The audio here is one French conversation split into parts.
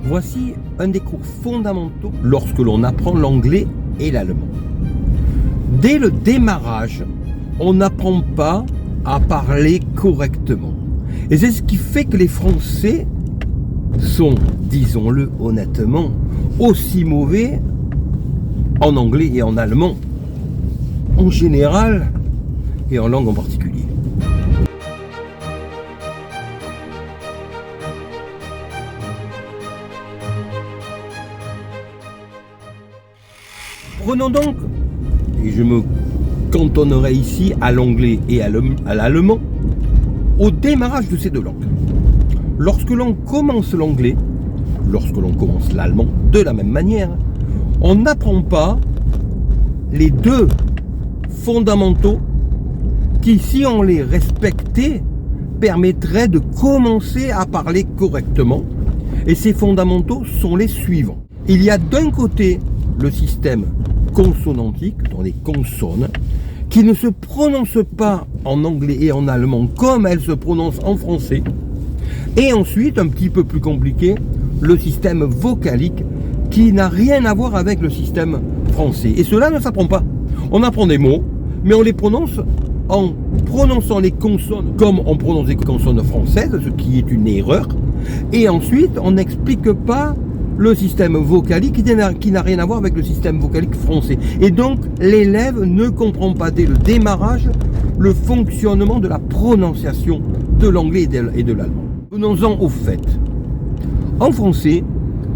Voici un des cours fondamentaux lorsque l'on apprend l'anglais et l'allemand. Dès le démarrage, on n'apprend pas à parler correctement. Et c'est ce qui fait que les Français sont, disons-le honnêtement, aussi mauvais en anglais et en allemand, en général et en langue en particulier. Prenons donc, et je me cantonnerai ici à l'anglais et à l'allemand, au démarrage de ces deux langues. Lorsque l'on commence l'anglais, lorsque l'on commence l'allemand, de la même manière, on n'apprend pas les deux fondamentaux qui, si on les respectait, permettraient de commencer à parler correctement. Et ces fondamentaux sont les suivants. Il y a d'un côté le système consonantique, dans les consonnes, qui ne se prononcent pas en anglais et en allemand comme elles se prononcent en français. Et ensuite, un petit peu plus compliqué, le système vocalique qui n'a rien à voir avec le système français. Et cela ne s'apprend pas. On apprend des mots, mais on les prononce en prononçant les consonnes comme on prononce les consonnes françaises, ce qui est une erreur. Et ensuite, on n'explique pas le système vocalique qui n'a rien à voir avec le système vocalique français. Et donc, l'élève ne comprend pas dès le démarrage le fonctionnement de la prononciation de l'anglais et de l'allemand. Venons-en au fait. En français,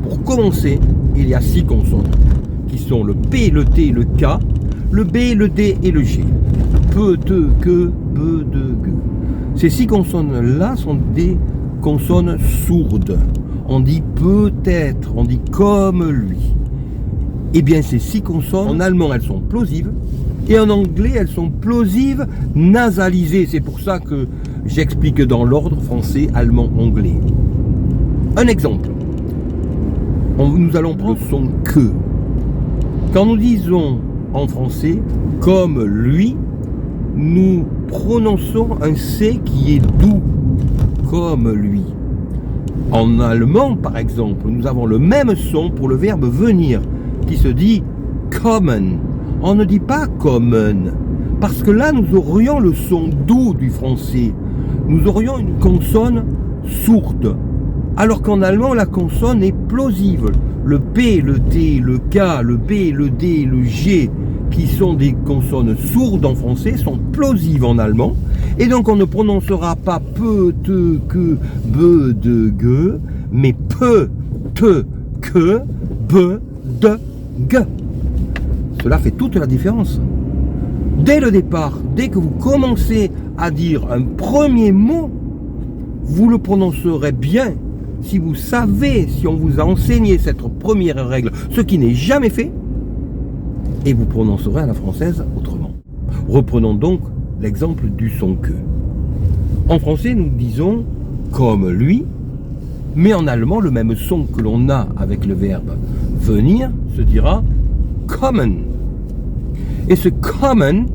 pour commencer, il y a 6 consonnes, qui sont le P, le T, le K, le B, le D et le G. Peu, te, que, be, de, ge. Ces 6 consonnes-là sont des consonnes sourdes. On dit peut-être, on dit comme lui. Eh bien, ces 6 consonnes, en allemand, elles sont plosives, et en anglais, elles sont plosives nasalisées. C'est pour ça que j'explique dans l'ordre français, allemand, anglais. Un exemple. Nous allons prendre le son que. Quand nous disons en français comme lui, nous prononçons un C qui est doux, comme lui. En allemand, par exemple, nous avons le même son pour le verbe venir, qui se dit kommen. On ne dit pas kommen, parce que là, nous aurions le son doux du français. Nous aurions une consonne sourde, alors qu'en allemand, la consonne est plosive. Le P, le T, le K, le B, le D, le G, qui sont des consonnes sourdes en français, sont plosives en allemand. Et donc on ne prononcera pas peu, te, que, be, de, ge, mais peu, te, que, be, de, ge. Cela fait toute la différence. Dès le départ, dès que vous commencez à dire un premier mot, vous le prononcerez bien. Si vous savez, si on vous a enseigné cette première règle, ce qui n'est jamais fait, et vous prononcerez à la française autrement. Reprenons donc l'exemple du son que. En français, nous disons comme lui, mais en allemand, le même son que l'on a avec le verbe venir se dira kommen. Et ce kommen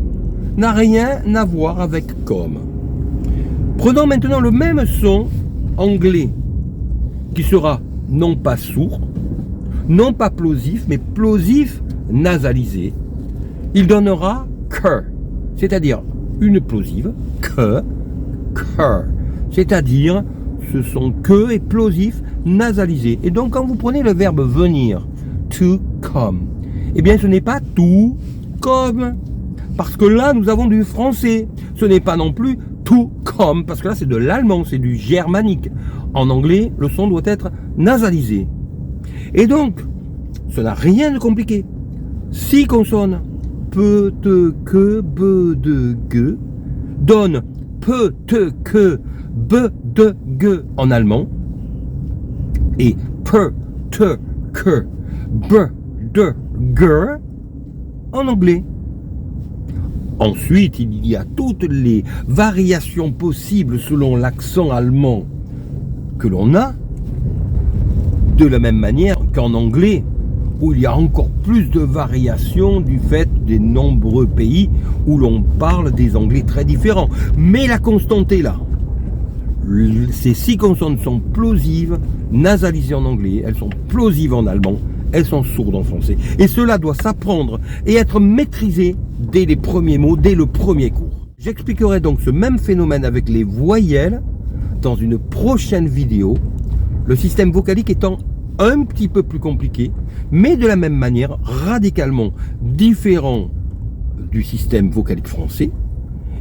n'a rien à voir avec comme. Prenons maintenant le même son anglais, qui sera non pas sourd, non pas plosif, mais plosif nasalisé. Il donnera que, c'est-à-dire une plosive, que, c'est-à-dire ce sont que et plosif nasalisé. Et donc quand vous prenez le verbe venir, to come, eh bien ce n'est pas tout comme, parce que là nous avons du français. Ce n'est pas non plus to come, parce que là c'est de l'allemand, c'est du germanique. En anglais, le son doit être nasalisé. Et donc, ça n'a rien de compliqué. 6 consonnes, peu, te, que, be, de, ge, donne peu, te, que, be, de, ge en allemand, et peu, te, que, be, de, ge en anglais. Ensuite, il y a toutes les variations possibles selon l'accent allemand que l'on a, de la même manière qu'en anglais, où il y a encore plus de variations du fait des nombreux pays où l'on parle des anglais très différents. Mais la constante est là. Ces 6 consonnes sont plosives, nasalisées en anglais, elles sont plosives en allemand, elles sont sourdes en français. Et cela doit s'apprendre et être maîtrisé dès les premiers mots, dès le premier cours. J'expliquerai donc ce même phénomène avec les voyelles dans une prochaine vidéo, le système vocalique étant un petit peu plus compliqué, mais de la même manière radicalement différent du système vocalique français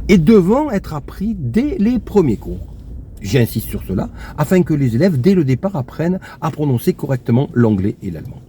et devant être appris dès les premiers cours. J'insiste sur cela afin que les élèves dès le départ apprennent à prononcer correctement l'anglais et l'allemand.